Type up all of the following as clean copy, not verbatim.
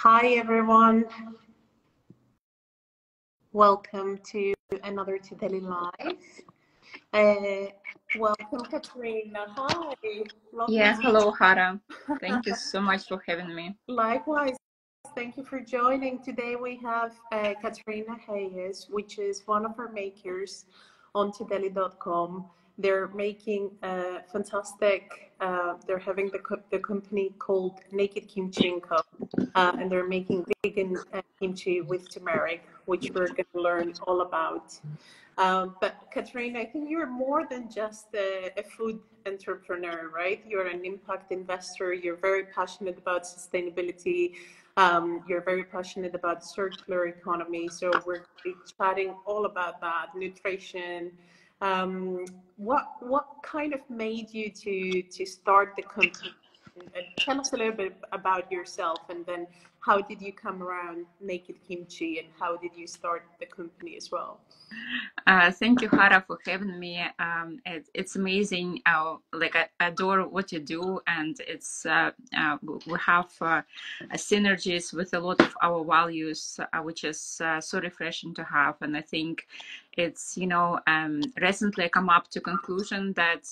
Hi everyone, welcome to another Todelli Live. Welcome Katerina, hi, lovely Yeah, to hello, Hara. Thank you so much for having me. Likewise, thank you for joining. Today we have Katerina Hayes, which is one of our makers on Todelli.com. They're making fantastic, they're having the company called Naked Kimchi & Co. And they're making vegan kimchi with turmeric, which we're going to learn all about. But Katerina, I think you're more than just a food entrepreneur, right? You're an impact investor. You're very passionate about sustainability. You're very passionate about circular economy. So we're going to be chatting all about that, nutrition. What kind of made you to start the company? Tell us a little bit about yourself, and then how did you come around Naked Kimchi, and how did you start the company as well? Thank you, Hara, for having me. It's amazing. I adore what you do, and we have synergies with a lot of our values, which is so refreshing to have. And I think it's recently I come up to conclusion that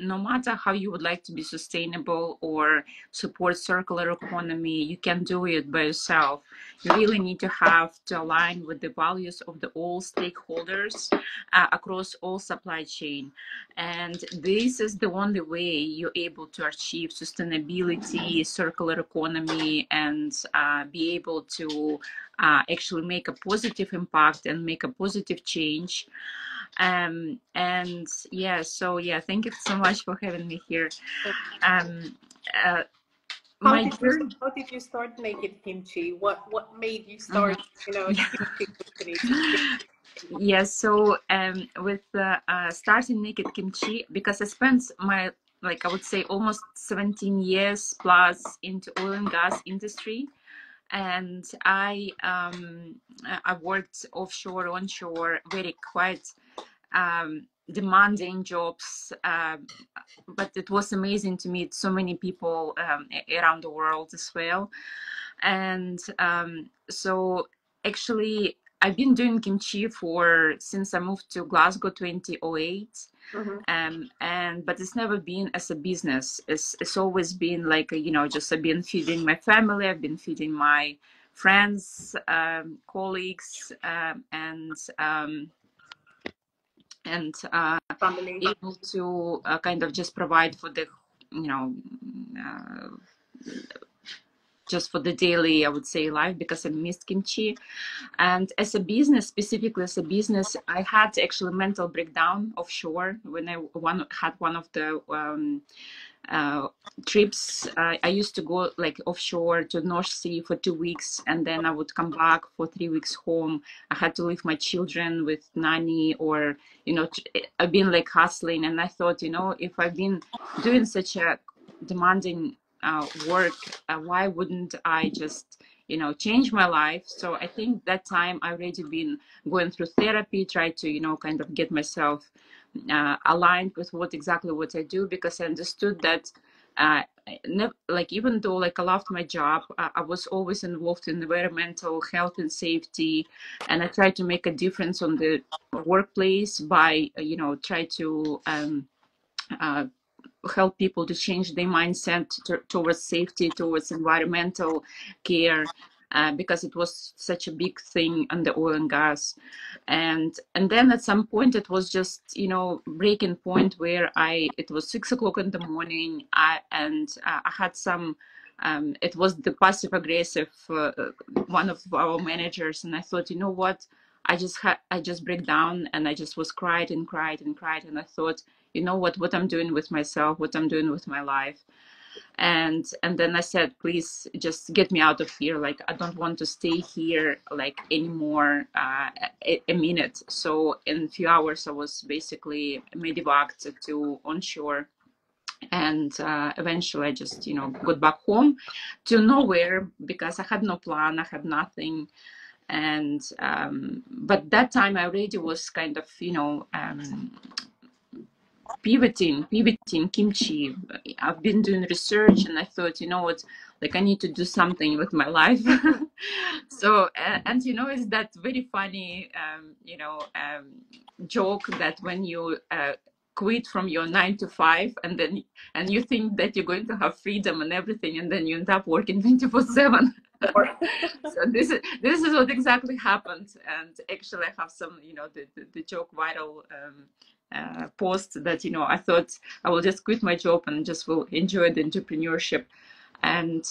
no matter how you would like to be sustainable or support circular economy, you can do it by yourself. You really need to have to align with the values of the all stakeholders across all supply chain. And this is the only way you're able to achieve sustainability, circular economy, and be able to actually make a positive impact and make a positive change. And yeah, so yeah, thank you so much for having me here. Um, uh, How my journey. how did you start Naked Kimchi? What made you start, a kimchi company? Yes, so with starting Naked Kimchi, because I spent my, like I would say, almost 17 years plus into oil and gas industry, and I worked offshore, onshore, very quite demanding jobs, but it was amazing to meet so many people around the world as well. And so actually I've been doing kimchi since I moved to Glasgow 2008. And but it's never been as a business. It's always been like just I've been feeding my family, I've been feeding my friends, colleagues, and Family. able to kind of just provide for the you know uh, just for the daily, I would say, life, because I missed kimchi. And as a business, specifically as a business, I had actually mental breakdown offshore when I had one of the trips. I used to go like offshore to North Sea for 2 weeks, and then I would come back for 3 weeks home. I had to leave my children with nanny, or I've been like hustling, and I thought, if I've been doing such a demanding work, why wouldn't I just change my life? So I think that time I already been going through therapy, try to kind of get myself aligned with what I do, because I understood that like even though like I loved my job, I was always involved in environmental health and safety, and I tried to make a difference on the workplace by try to help people to change their mindset towards safety, towards environmental care, because it was such a big thing on the oil and gas. And then at some point it was just breaking point where it was 6 o'clock in the morning. I had some it was the passive aggressive one of our managers, and I thought, you know what, I just break down, and I just was cried and cried and cried, and I thought, you know what I'm doing with myself, what I'm doing with my life. And then I said, please just get me out of here. Like, I don't want to stay here like anymore a minute. So in a few hours, I was basically medevaced to onshore. And eventually I just, got back home to nowhere, because I had no plan, I had nothing. And but that time I already was kind of, pivoting kimchi. I've been doing research, and I thought, you know what, like I need to do something with my life. So and you know, it's that very funny joke that when you quit from your 9 to 5, and then and you think that you're going to have freedom and everything, and then you end up working 24/7. So this is what exactly happened. And actually I have some, the joke viral post that, I thought I will just quit my job and just will enjoy the entrepreneurship. And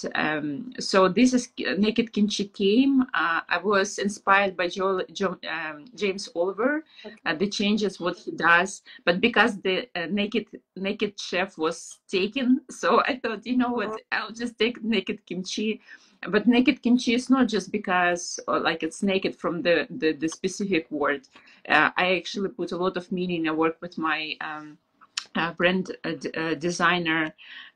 so this is Naked Kimchi came. I was inspired by James Oliver, the changes what he does. But because the Naked Chef was taken, so I thought, you know what, I'll just take Naked Kimchi. But Naked Kimchi is not just because like it's naked from the specific word. I actually put a lot of meaning. I work with my brand designer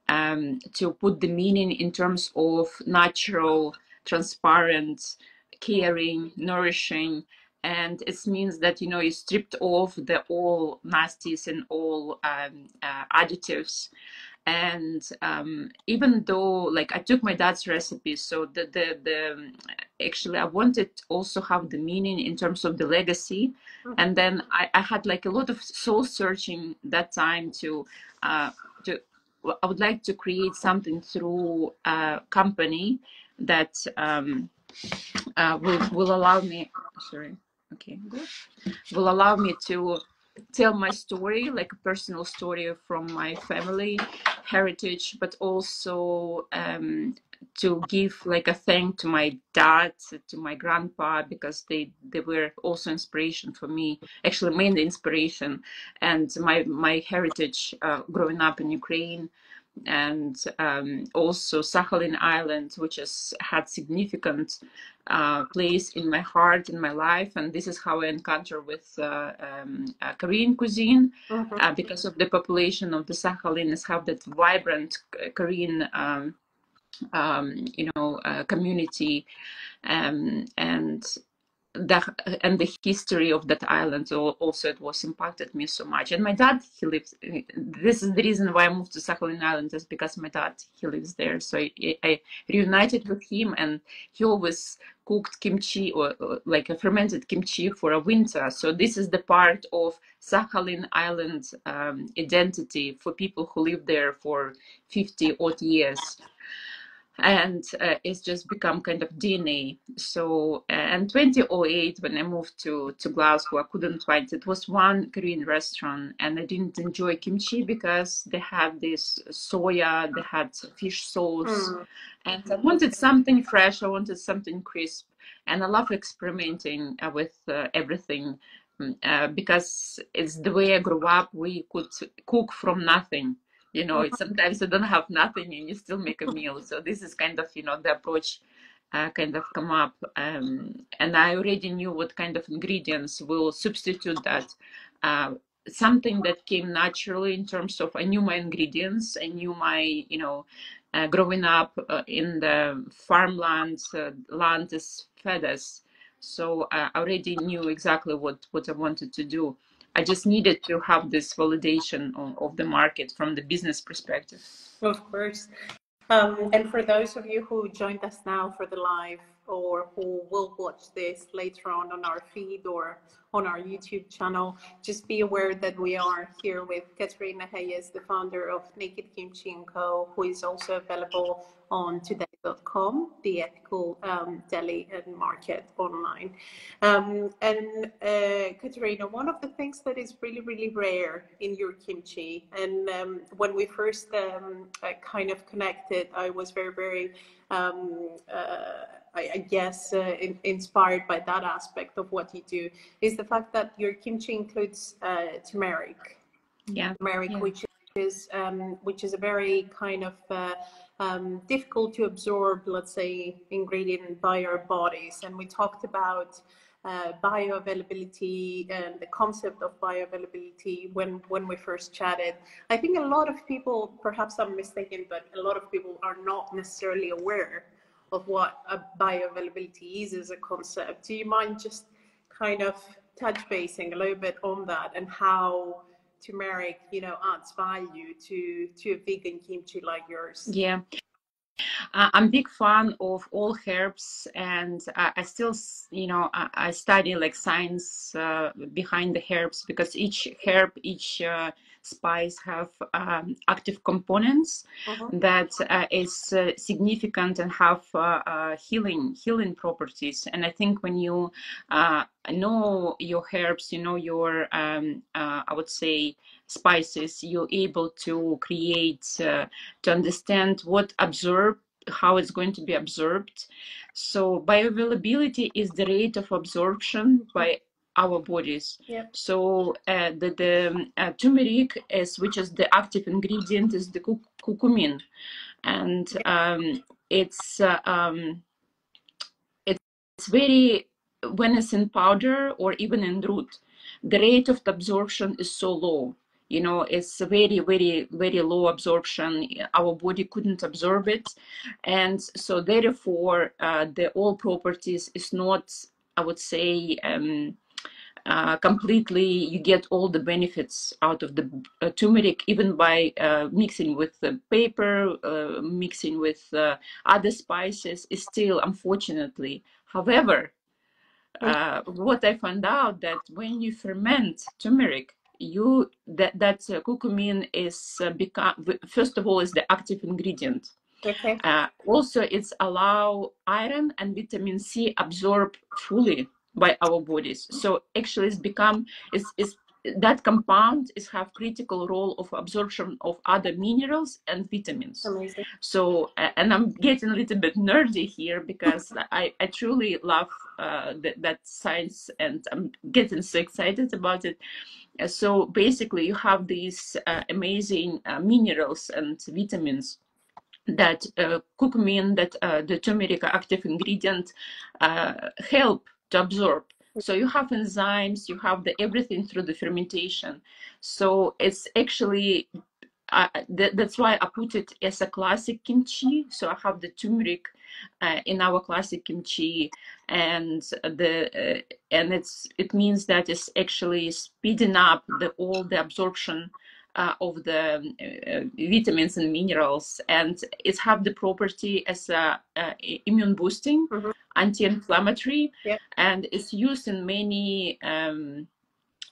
to put the meaning in terms of natural, transparent, caring, nourishing. And it means that, you stripped off the all nasties and all additives. And even though, like, I took my dad's recipe, so the actually I wanted also have the meaning in terms of the legacy. And then I had like a lot of soul searching that time to I would like to create something through a company that will allow me, sorry, okay, good, will allow me to tell my story, like a personal story from my family heritage, but also to give like a thank to my dad, to my grandpa, because they were also inspiration for me, actually mainly inspiration. And my heritage growing up in Ukraine, and also Sakhalin Island, which has had significant place in my heart, in my life. And this is how I encounter with Korean cuisine, because of the population of the Sakhalin is have that vibrant Korean community, and the history of that island also, it was impacted me so much. And my dad, he lives, this is the reason why I moved to Sakhalin Island, is because my dad, he lives there. So I reunited with him, and he always cooked kimchi, or like a fermented kimchi for a winter. So this is the part of Sakhalin Island identity for people who live there for 50 odd years. And it's just become kind of DNA. So in 2008, when I moved to Glasgow, I couldn't find, it was one Korean restaurant, and I didn't enjoy kimchi because they had this soya, they had fish sauce, and I wanted something fresh, I wanted something crisp. And I love experimenting with everything, because it's the way I grew up. We could cook from nothing. It's sometimes you don't have nothing and you still make a meal. So this is kind of, the approach kind of come up. And I already knew what kind of ingredients will substitute that. Something that came naturally in terms of, I knew my ingredients. I knew my, growing up in the farmland, land is fed us. So I already knew exactly what I wanted to do. I just needed to have this validation of the market from the business perspective. Of course. And for those of you who joined us now for the live, or who will watch this later on our feed or on our YouTube channel, just be aware that we are here with Katerina Hayes, the founder of Naked Kimchi & Co., who is also available on Todelli.com, the ethical deli and market online. Katerina, one of the things that is really, really rare in your kimchi, and when we first kind of connected, I was very, very I guess inspired by that aspect of what you do, is the fact that your kimchi includes turmeric. Yeah. Turmeric, yeah. which is a very kind of difficult to absorb, let's say, ingredient by our bodies. And we talked about bioavailability and the concept of bioavailability when we first chatted. I think a lot of people, perhaps I'm mistaken, but a lot of people are not necessarily aware of what a bioavailability is as a concept. Do you mind just kind of touch basing a little bit on that, and how turmeric, adds value to a vegan kimchi like yours? Yeah. I'm a big fan of all herbs, and I still, I study like science behind the herbs, because each herb, each spice have active components that is significant and have healing properties. And I think when you know your herbs, you know your I would say spices, you're able to create to understand what absorb, how it's going to be absorbed. So bioavailability is the rate of absorption by our bodies. Yep. So the turmeric is, which is the active ingredient, is the curcumin, and it's very, when it's in powder or even in root, the rate of absorption is so low. It's very low absorption. Our body couldn't absorb it, and so therefore the all properties is not, I would say, completely, you get all the benefits out of the turmeric, even by mixing with the paper, mixing with other spices, is still, unfortunately. However, what I found out, that when you ferment turmeric, that curcumin is become, first of all, is the active ingredient. Okay. Also, it's allow iron and vitamin C absorb fully by our bodies. So actually, it's that compound is have critical role of absorption of other minerals and vitamins. Amazing. So, and I'm getting a little bit nerdy here, because I truly love that science, and I'm getting so excited about it. So basically, you have these amazing minerals and vitamins that curcumin, that the turmeric active ingredient, help to absorb. So you have enzymes, you have everything through the fermentation. So it's actually, that's why I put it as a classic kimchi. So I have the turmeric in our classic kimchi, and it means that it's actually speeding up all the absorption of the vitamins and minerals, and it have the property as a immune boosting, anti-inflammatory, and it's used in many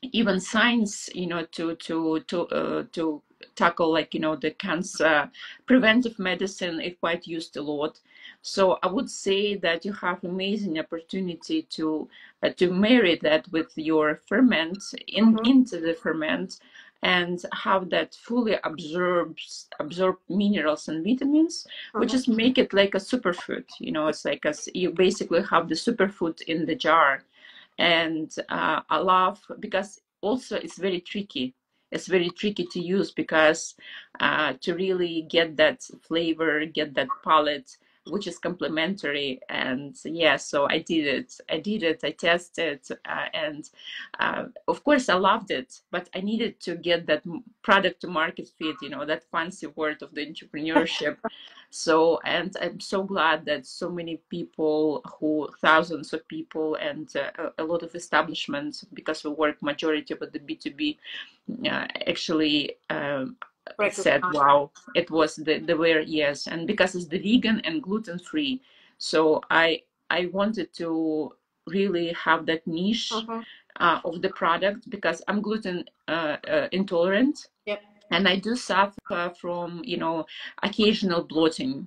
even science, to tackle, like, the cancer. Preventive medicine is quite used a lot. So I would say that you have amazing opportunity to marry that with your ferment into the ferment, and have that fully absorb minerals and vitamins, which is make it like a superfood. It's like you basically have the superfood in the jar. And I love, because also it's very tricky. It's very tricky to use, because to really get that flavor, get that palate, which is complementary. And yeah, so I did it. I tested, and of course I loved it, but I needed to get that product to market fit, that fancy word of the entrepreneurship. So, and I'm so glad that so many people, thousands of people, and a lot of establishments, because we work majority with the B2B, actually said, wow, it was the way, yes. And because it's the vegan and gluten free. So I wanted to really have that niche of the product, because I'm gluten intolerant. Yep. And I do suffer from, occasional bloating.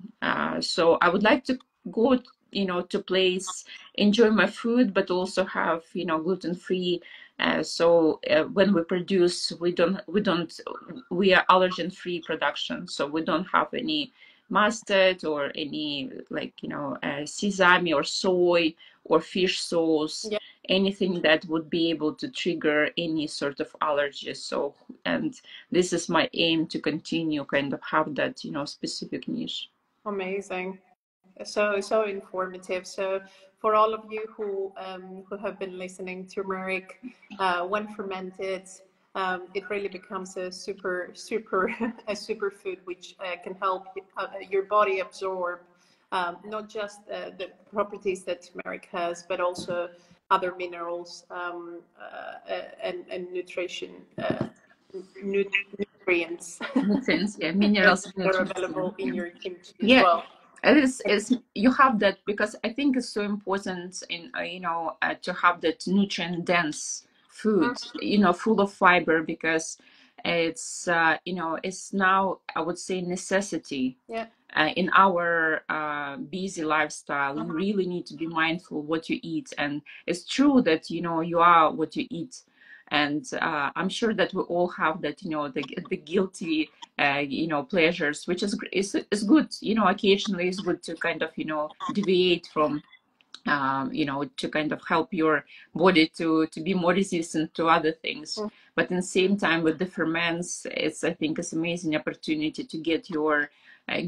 So I would like to go, to place, enjoy my food, but also have, gluten-free. So when we produce, we are allergen-free production. So we don't have any mustard or any, like, sesame or soy or fish sauce. Yep. Anything that would be able to trigger any sort of allergies. So, and this is my aim, to continue kind of have that, specific niche. Amazing. So informative. So for all of you who have been listening, turmeric, when fermented, it really becomes a superfood, which can help your body absorb not just the properties that turmeric has, but also other minerals and nutrition nutrients nutrients, yeah, that minerals, are nutrients, available in your kimchi as yeah. well. It is you have that, because I think it's so important in to have that nutrient dense food, full of fiber, because it's it's now, I would say, necessity. Yeah. In our busy lifestyle, you really need to be mindful what you eat, and it's true that you are what you eat. And I'm sure that we all have that, the guilty pleasures, which is good. Occasionally it's good to kind of deviate from to kind of help your body to be more resistant to other things. But in the same time, with the ferments, I think it's amazing opportunity to get your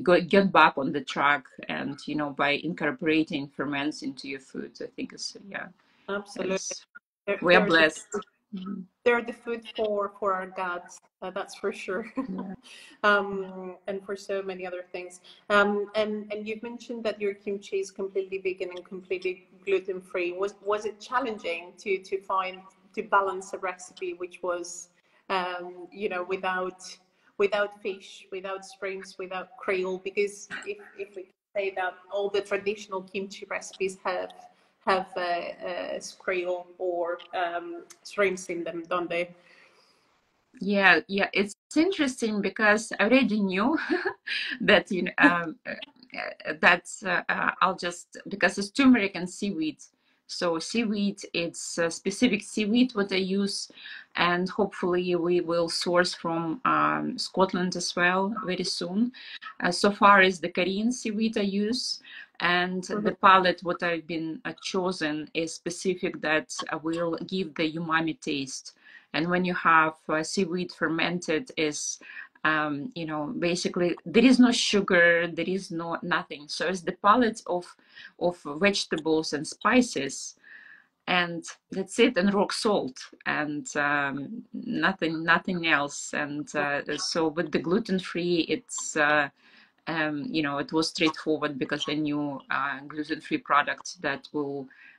get back on the track, and by incorporating ferments into your food, I think Absolutely. it's They're, we are they're the blessed. food, they're the food for our guts. That's for sure. Yeah. And for so many other things. And you've mentioned that your kimchi is completely vegan and completely gluten free. Was it challenging to balance a recipe which was without fish, without shrimps, without krill? Because if we say that all the traditional kimchi recipes have krill or shrimps in them, don't they? Yeah, yeah, it's interesting because I already knew that I'll just, because it's turmeric and seaweed. So seaweed, it's a specific seaweed what I use, and hopefully we will source from Scotland as well very soon. So far is the Korean seaweed I use, and the palette what I've been chosen is specific that will give the umami taste. And when you have seaweed fermented, is basically there is no sugar, there is nothing. So it's the palette of vegetables and spices, and that's it, and rock salt, and nothing else. And so with the gluten free, it's it was straightforward, because I knew gluten-free products that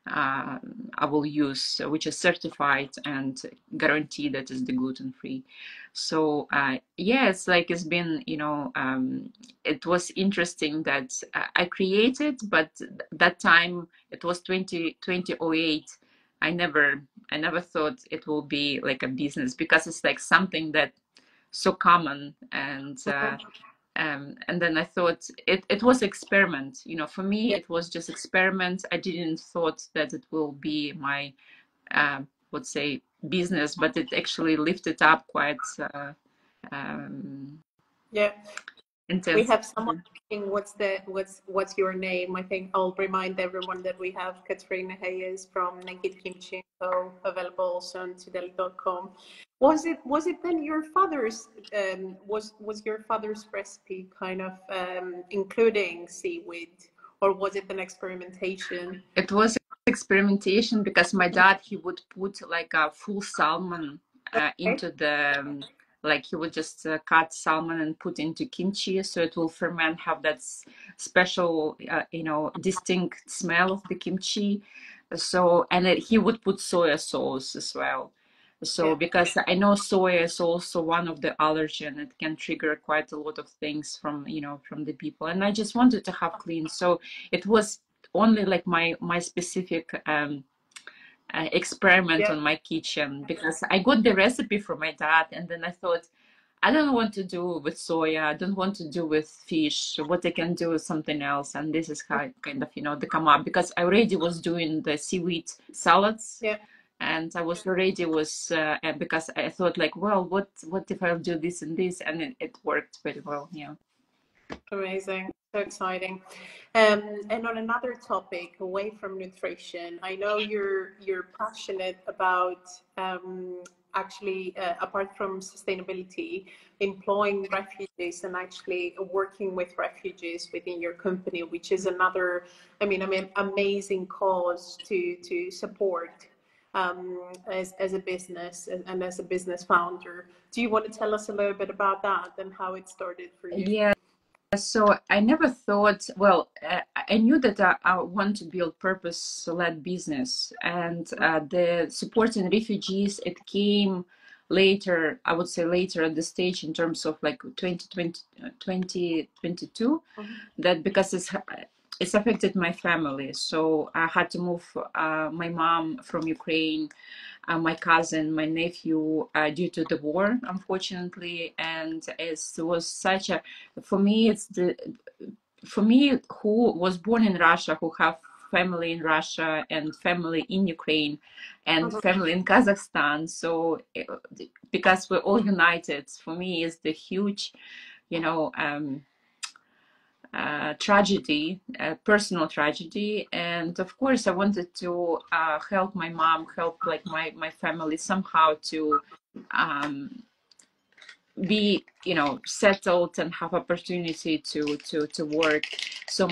I will use, which is certified and guaranteed that is the gluten-free. So yeah, it's been it was interesting that I created, but that time it was 2008. I never thought it will be like a business, because it's like something that so common. And then I thought it was experiment. For me, Yeah. it was just experiment. I didn't thought that it will be my, would say, business, but it actually lifted up quite um, Yeah. We intense. have someone asking what's your name. I think I'll remind everyone that we have Katerina Hayes from Naked Kimchi, so available also on Todelli.com. Was it then your father's was your father's recipe kind of including seaweed, or was it an experimentation? It was experimentation, because my dad, he would put like a full salmon Okay. into the like he would just cut salmon and put into kimchi, so it will ferment, have that special distinct smell of the kimchi. So, and he would put soya sauce as well. So Yeah. because I know soya is also one of the allergen, it can trigger quite a lot of things from the people, and I just wanted to have clean. So it was only like my specific experiment Yeah. on my kitchen, because I got the recipe from my dad, and then I thought, I don't want to do with soya, I don't want to do with fish. What I can do is something else, and this is how kind of they come up, because I already was doing the seaweed salads. Yeah. And I was already was because I thought like, well, what if I'll do this and this, and it worked very well. Yeah. Amazing. So exciting. And on another topic, away from nutrition, I know you're passionate about actually, apart from sustainability, employing refugees and actually working with refugees within your company, which is another, I mean, amazing cause to support as a business and as a business founder. Do you want to tell us a little bit about that and how it started for you? Yeah. So I never thought, well, I knew that I want to build purpose-led business, and the supporting refugees, it came later, I would say later at the stage in terms of like 2020, 2022, that because it's affected my family. So I had to move my mom from Ukraine, my cousin, my nephew, due to the war, unfortunately. And it was such a, for me, for me, who was born in Russia, who have family in Russia and family in Ukraine and family in Kazakhstan. So because we're all united, for me is the huge, you know, tragedy, personal tragedy. And of course, I wanted to help my mom, help like my family somehow to be, you know, settled and have opportunity to work. So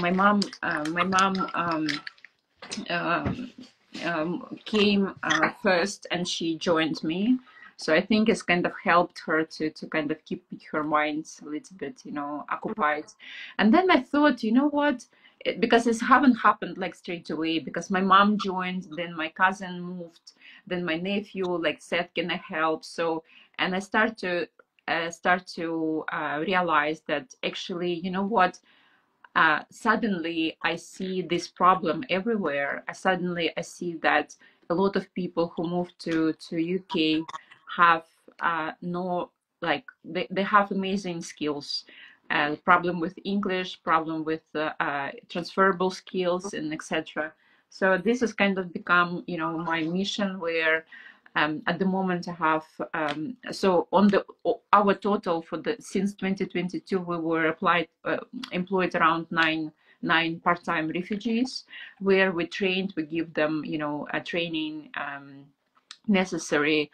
um, came first, and she joined me. So I think it's kind of helped her to kind of keep her mind a little bit, you know, occupied. And then I thought, you know what, because this haven't happened like straight away, because my mom joined, then my cousin moved, then my nephew like said, can I help? So, and I start to realize that actually, you know what, suddenly I see this problem everywhere. Suddenly I see that a lot of people who move to UK have no, like they have amazing skills. Problem with English, problem with transferable skills, and etc. So this has kind of become, you know, my mission, where at the moment I have so on the our total for the since 2022 we were employed around nine part-time refugees, where we trained, we give them, you know, a training necessary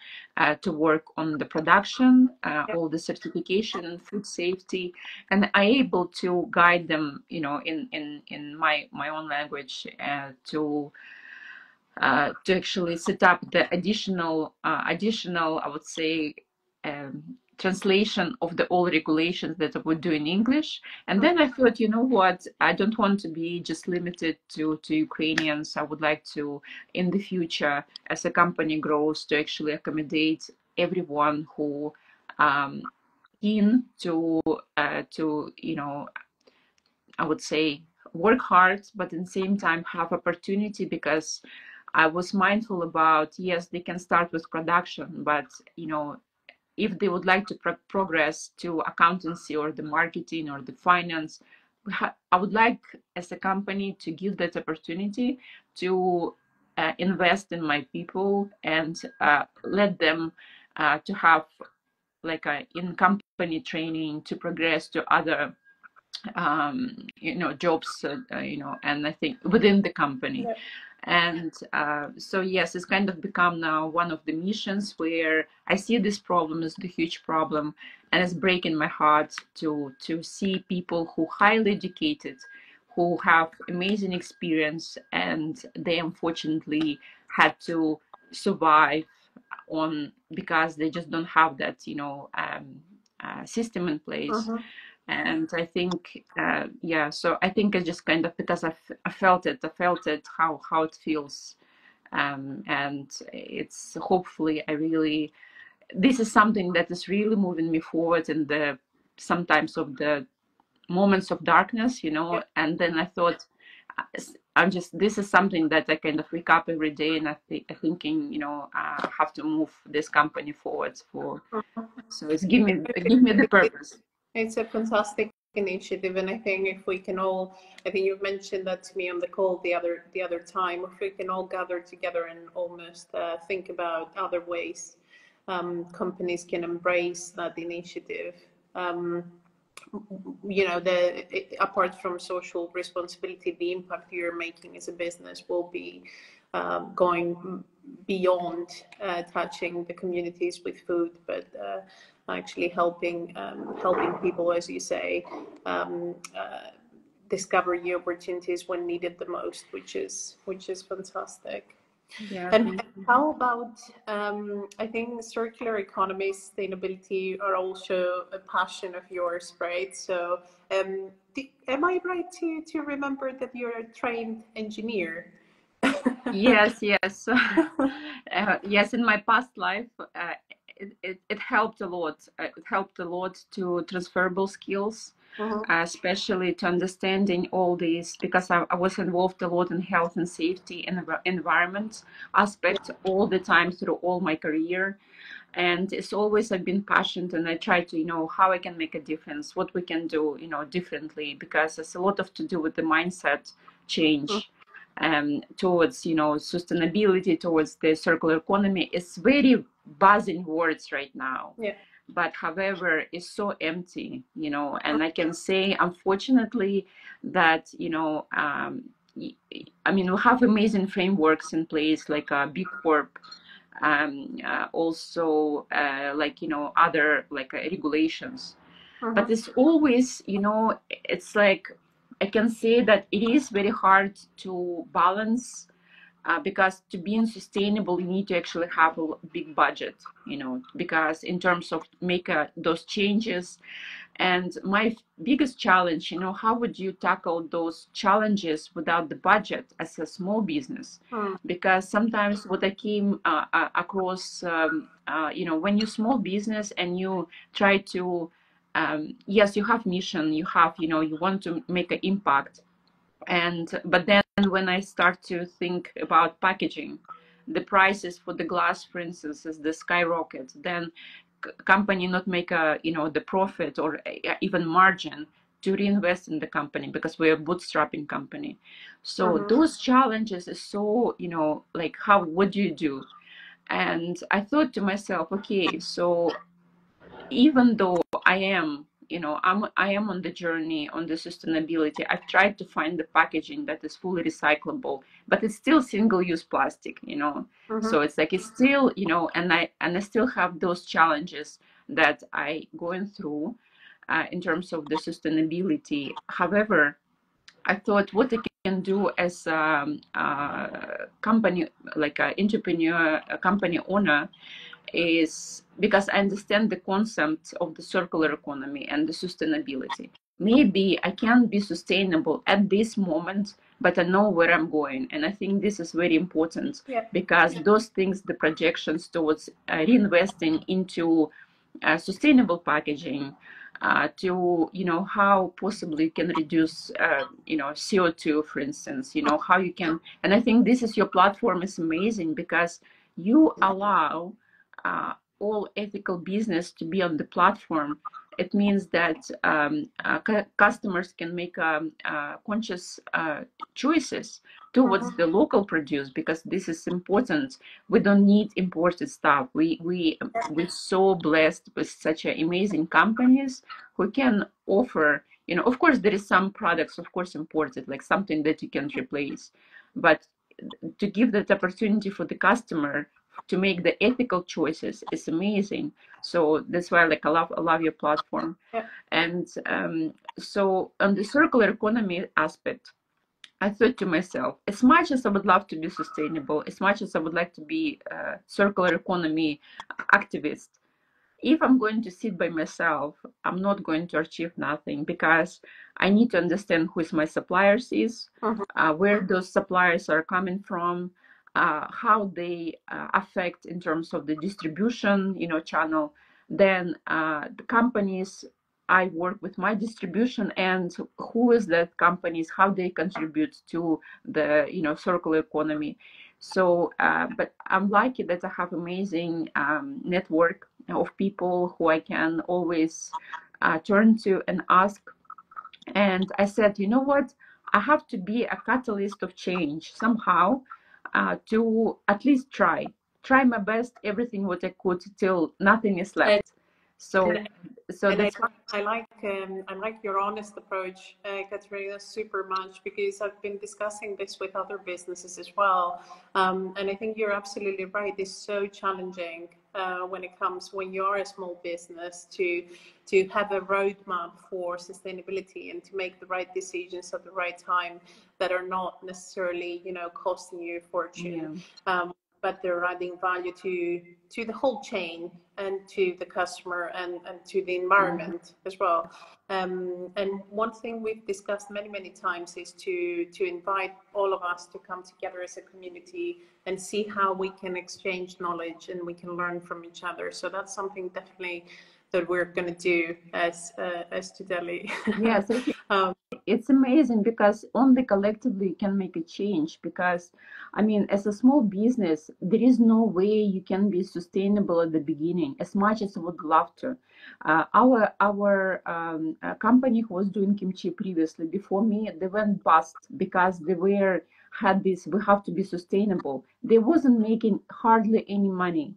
to work on the production, all the certification and food safety, and I able to guide them, you know, in my own language to actually set up the additional, I would say, translation of the all regulations that I would do in English. And then I thought, you know what, I don't want to be just limited to Ukrainians. I would like to, in the future, as a company grows, to actually accommodate everyone who keen to, you know, I would say, work hard, but at the same time have opportunity, because I was mindful about, yes, they can start with production, but, you know, if they would like to progress to accountancy or the marketing or the finance, I would like as a company to give that opportunity to invest in my people and let them to have like a in company training to progress to other you know, jobs, you know, and I think within the company. Yeah. And so yes, it's kind of become now one of the missions, where I see this problem as the huge problem, and it's breaking my heart to see people who highly educated, who have amazing experience, and they unfortunately had to survive on, because they just don't have that, you know, system in place. And I think, yeah, so I think I just kind of, because I felt it, how it feels. And it's hopefully this is something that is really moving me forward in the sometimes of the moments of darkness, you know. Yeah. And then I thought, this is something that I kind of wake up every day, and I'm thinking, you know, I have to move this company forward so it's give me the purpose. It's a fantastic initiative, and I think if we can all, I think you mentioned that to me on the call the other time, if we can all gather together and almost think about other ways companies can embrace that initiative. You know, apart from social responsibility, the impact you're making as a business will be going beyond touching the communities with food, but actually helping people, as you say, discover new opportunities when needed the most, which is fantastic. Yeah. And how about, I think circular economy, sustainability are also a passion of yours, right? So am I right to remember that you're a trained engineer? Yes, yes. Yes, in my past life, it helped a lot. It helped a lot to transferable skills, especially to understanding all these, because I was involved a lot in health and safety and environment aspect all the time through all my career. And it's always I've been passionate, and I try to, how I can make a difference, what we can do, differently, because it's a lot of to do with the mindset change towards, sustainability, towards the circular economy. It's very buzzing words right now. Yeah. But however, it's so empty, and I can say, unfortunately, that, I mean, we have amazing frameworks in place, like a big corp, also like other like regulations, but it's always it's like I can say that it is very hard to balance, because to being sustainable you need to actually have a big budget, because in terms of make those changes. And my biggest challenge, how would you tackle those challenges without the budget as a small business? Because sometimes what I came across, when you small business and you try to, yes, you have mission, you have, you want to make an impact. But then when I start to think about packaging, the prices for the glass, for instance, is the skyrocket. Then company not make the profit or even margin to reinvest in the company, because we're a bootstrapping company. So those challenges is so, like what do you do? And I thought to myself, okay, so even though I am, I am on the journey on the sustainability, I've tried to find the packaging that is fully recyclable, but it's still single-use plastic, So it's like it's still, and I still have those challenges that I going through in terms of the sustainability. However, I thought what I can do as a company, like an entrepreneur, a company owner, is because I understand the concept of the circular economy and the sustainability. Maybe I can't be sustainable at this moment, but I know where I'm going. And I think this is very important, because those things, the projections towards reinvesting into sustainable packaging, to how possibly can reduce CO2, for instance, how you can. And I think this is your platform is amazing, because you allow all ethical business to be on the platform. It means that customers can make conscious choices towards the local produce, because this is important. We don't need imported stuff. We're so blessed with such amazing companies who can offer. Of course, there is some products, of course, imported, like something that you can replace, but to give that opportunity for the customer to make the ethical choices is amazing. So that's why like I love your platform. And so on the circular economy aspect, I thought to myself, as much as I would love to be sustainable, as much as I would like to be a circular economy activist, if I'm going to sit by myself, I'm not going to achieve nothing, because I need to understand who my suppliers is, where those suppliers are coming from, how they affect in terms of the distribution, channel. Then the companies I work with, my distribution, and who is that companies, how they contribute to the circular economy. So, but I'm lucky that I have amazing network of people who I can always turn to and ask. And I said, you know what? I have to be a catalyst of change somehow, to at least try my best, everything what I could till nothing is left. So, and I like your honest approach, Katerina, super much, because I've been discussing this with other businesses as well, and I think you're absolutely right. It's so challenging when you're a small business to have a roadmap for sustainability and to make the right decisions at the right time that are not necessarily costing you a fortune. but they're adding value to the whole chain and to the customer and to the environment as well. And one thing we've discussed many times is to invite all of us to come together as a community and see how we can exchange knowledge and we can learn from each other. So that's something definitely that we're going to do as Todelli. Yes, I think it's amazing because only collectively you can make a change. Because, I mean, as a small business, there is no way you can be sustainable at the beginning, as much as I would love to. Our company who was doing kimchi previously before me, they went bust because they had this. We have to be sustainable. They wasn't making hardly any money.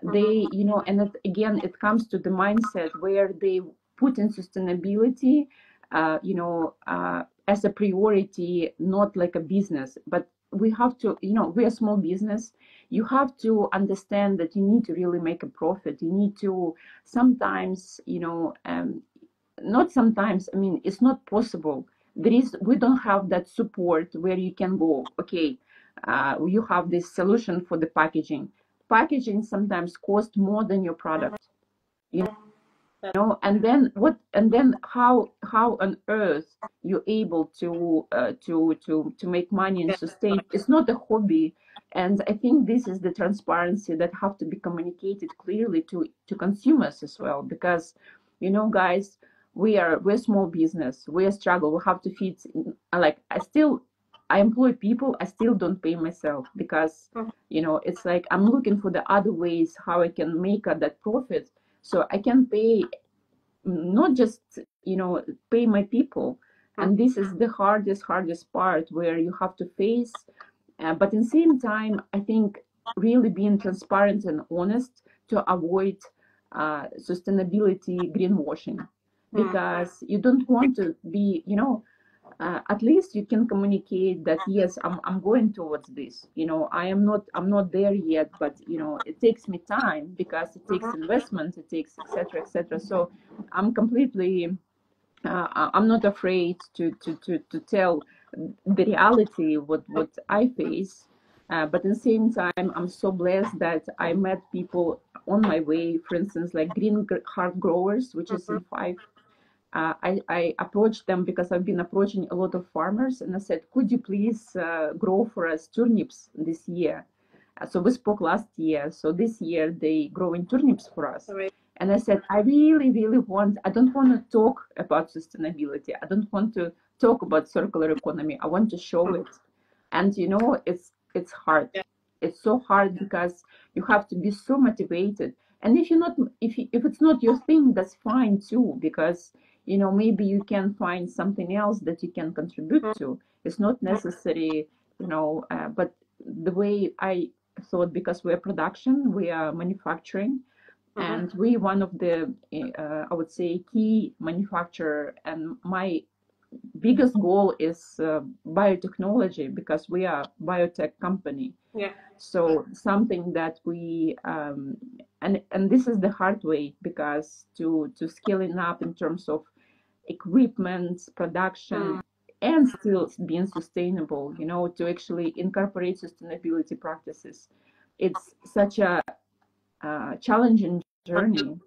They, and again, it comes to the mindset where they put in sustainability, as a priority, not like a business. But we have to, we're a small business. You have to understand that you need to really make a profit. You need to sometimes, not sometimes, I mean, it's not possible. We don't have that support where you can go, okay, you have this solution for the packaging. Packaging sometimes costs more than your product, and then how on earth you're able to make money and sustain. It's not a hobby. And I think this is the transparency that have to be communicated clearly to consumers as well, because guys, we're small business, we struggle, we have to feed. Like, I employ people, I still don't pay myself because it's like I'm looking for the other ways how I can make that profit, so I can pay, not just pay my people. And this is the hardest part where you have to face, but in the same time, I think really being transparent and honest to avoid sustainability greenwashing, because you don't want to be, at least you can communicate that yes, I'm going towards this. I'm not there yet, but it takes me time because it takes investment, it takes etc. So I'm completely I'm not afraid to tell the reality what I face. But at the same time, I'm so blessed that I met people on my way, for instance, like Green Heart Growers, which is in Five. I approached them because I've been approaching a lot of farmers, and I said, could you please grow for us turnips this year? So we spoke last year. So this year they growing turnips for us. And I said, I really want, I don't want to talk about sustainability. I don't want to talk about circular economy. I want to show it. And it's hard. It's so hard because you have to be so motivated. And if it's not your thing, that's fine too, because maybe you can find something else that you can contribute to. It's not necessary, but the way I thought, because we're production, we are manufacturing, and we one of the I would say key manufacturer, and my biggest goal is biotechnology, because we are biotech company. So something that we and this is the hard way, because to scaling up in terms of equipment, production, and still being sustainable, to actually incorporate sustainability practices, it's such a challenging journey.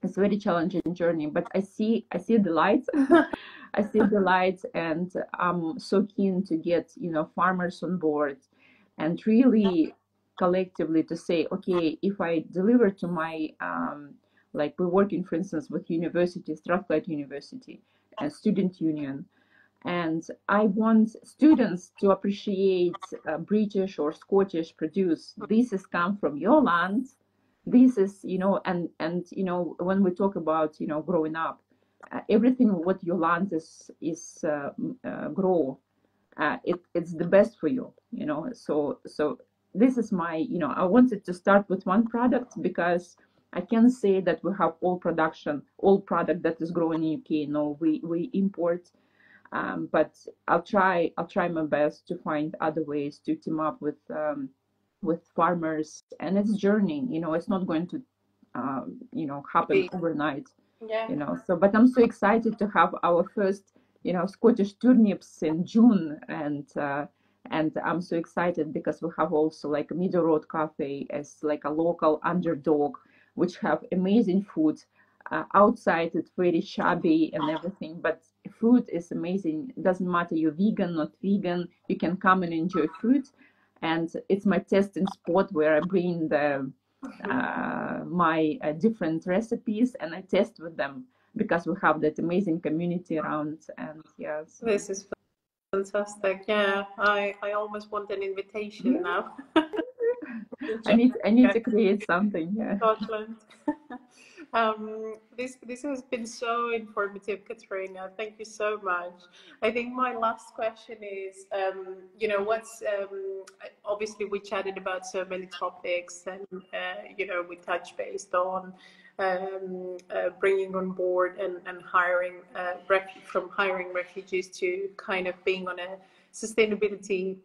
It's a very challenging journey, but I see the light. I see the light, and I'm so keen to get farmers on board, and really collectively to say, okay, if I deliver to my like we're working, for instance, with university, Strathclyde University, a student union, and I want students to appreciate British or Scottish produce. This has come from your land. This is, and when we talk about growing up, everything what your land is grow, it's the best for you. So this is my, I wanted to start with one product, because I can say that we have all product that is grown in UK. No, we import, but I'll try my best to find other ways to team up with farmers. And it's a journey. It's not going to happen overnight. So, but I'm so excited to have our first Scottish turnips in June, and And I'm so excited because we have also like Middle Road Cafe as like a local underdog, which have amazing food. Outside it's very shabby and everything, but food is amazing. It doesn't matter you're vegan, not vegan, you can come and enjoy food. And it's my testing spot where I bring the my different recipes and I test with them because we have that amazing community around. And yeah, so This is fantastic. Yeah, I almost want an invitation yeah, now. I need to create something. Yeah. Scotland. This has been so informative, Katerina. Thank you so much. I think my last question is, what's obviously we chatted about so many topics, and we touched based on bringing on board and hiring from hiring refugees to kind of being on a sustainability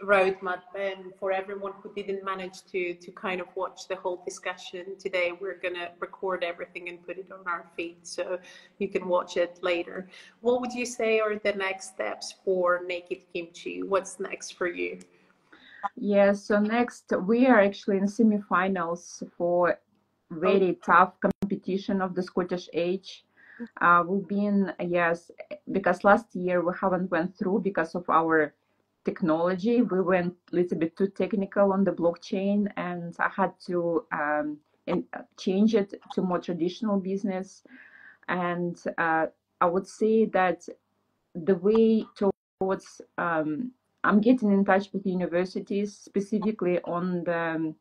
roadmap. And for everyone who didn't manage to kind of watch the whole discussion today, we're going to record everything and put it on our feed so you can watch it later. What would you say are the next steps for Naked Kimchi? What's next for you? Yeah, so next we are actually in semifinals for Oh, very tough competition of the Scottish Age. We've been, yes, because last year we haven't went through because of our technology. We went a little bit too technical on the blockchain, and I had to change it to more traditional business. And I would say that the way towards I'm getting in touch with universities specifically on the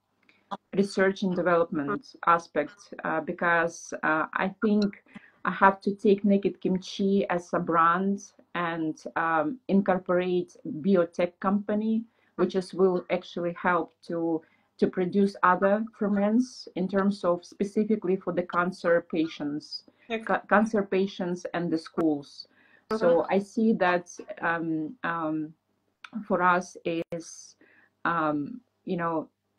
research and development aspect because I think I have to take Naked Kimchi as a brand and incorporate biotech company, which is will actually help to produce other ferments in terms of specifically for the okay. cancer patients and the schools. Uh-huh. So I see that for us is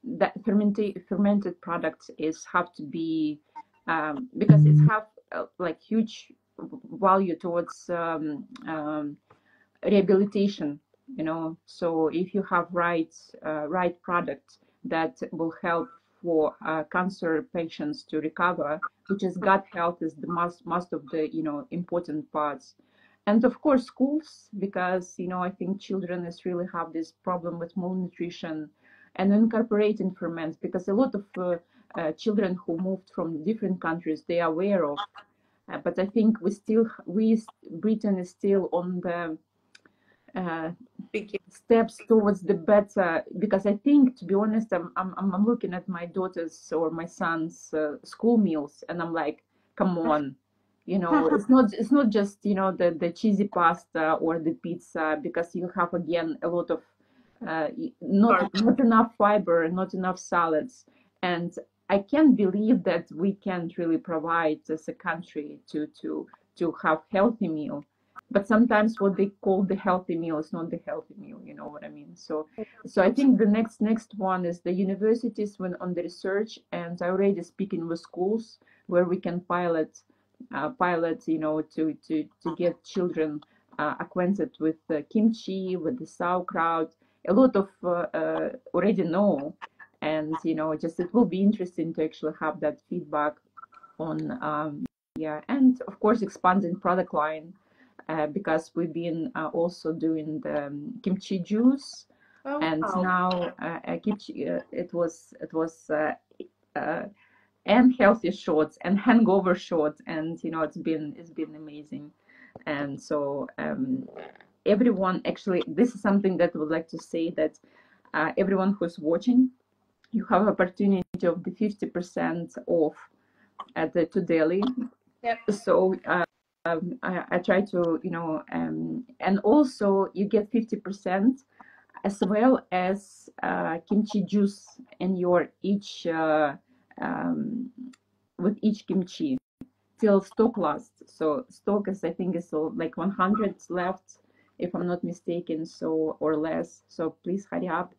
that fermented products is have to be because it's have like huge value towards rehabilitation, so if you have right product that will help for cancer patients to recover, which is gut health is the most of the important parts. And of course schools, because I think children is really have this problem with malnutrition, and incorporating ferments, because a lot of children who moved from different countries, they are aware of, but I think we Britain is still on the uh, Begin. steps towards the better, because I think, to be honest, I'm looking at my daughter's or my son's school meals, and I'm like, come on, it's not just the cheesy pasta or the pizza, because you have again a lot of not enough fiber, not enough salads. And I can't believe that we can't really provide as a country to have healthy meal, but sometimes what they call the healthy meal is not the healthy meal, you know what I mean? So I think the next one is the universities when on the research, and I already speaking with schools where we can pilot, to get children acquainted with kimchi, with the sauerkraut. A lot of already know, and just it will be interesting to actually have that feedback on yeah, and of course expanding product line, because we've been also doing the kimchi juice, Oh, and wow. now kimchi it was uh, and healthy shots and hangover shots, and it's been amazing. And so everyone, actually, this is something that I would like to say, that everyone who's watching, you have opportunity of the 50% off at the Todelli. Yep. So I try to, and also you get 50% as well as kimchi juice in your each with each kimchi till stock lasts. So stock is, I think, is like 100 left, if I'm not mistaken, so or less. So please hurry up.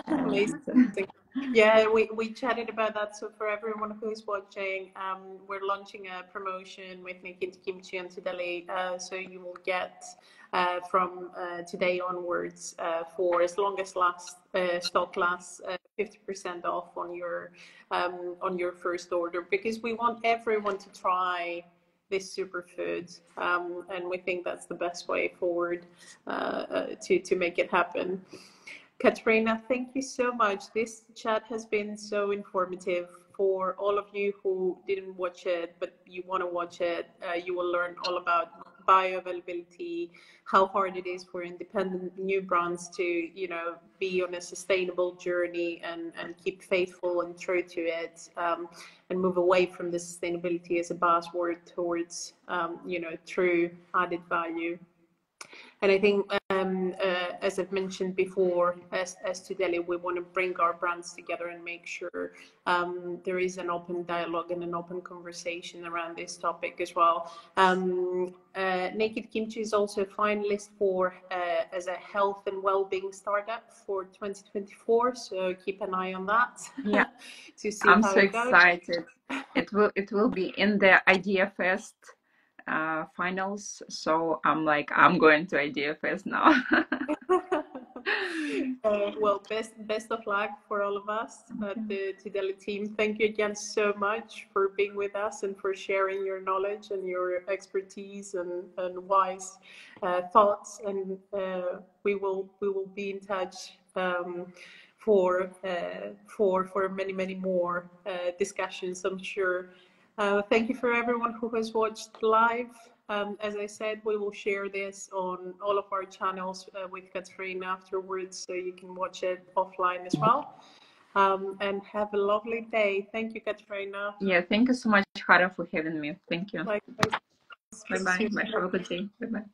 Amazing. And Yeah, we chatted about that. So for everyone who's watching, we're launching a promotion with Naked Kimchi and Todelli. So you will get from today onwards for as long as stock lasts, 50% off on your first order, because we want everyone to try this superfood, and we think that's the best way forward to make it happen. Katerina, thank you so much. This chat has been so informative. For all of you who didn't watch it, but you want to watch it, you will learn all about bioavailability, how hard it is for independent new brands to, be on a sustainable journey and keep faithful and true to it, and move away from the sustainability as a buzzword towards, true added value. And I think, as I've mentioned before, as Todelli, we want to bring our brands together and make sure there is an open dialogue and an open conversation around this topic as well. Naked Kimchi is also a finalist for as a health and well-being startup for 2024. So keep an eye on that. Yeah, to see I'm how so it goes. excited. It will be in the Idea Fest finals, so I'm going to Idea Fest now. Well, best of luck for all of us at the Todelli team. Thank you again so much for being with us and for sharing your knowledge and your expertise and wise thoughts. And we will be in touch for many more discussions, I'm sure. Thank you for everyone who has watched live. As I said, we will share this on all of our channels with Katerina afterwards, so you can watch it offline as well. And have a lovely day. Thank you, Katerina. Yeah, thank you so much, Hara, for having me. Thank you. Likewise. Bye-bye. Have a good day. Bye-bye.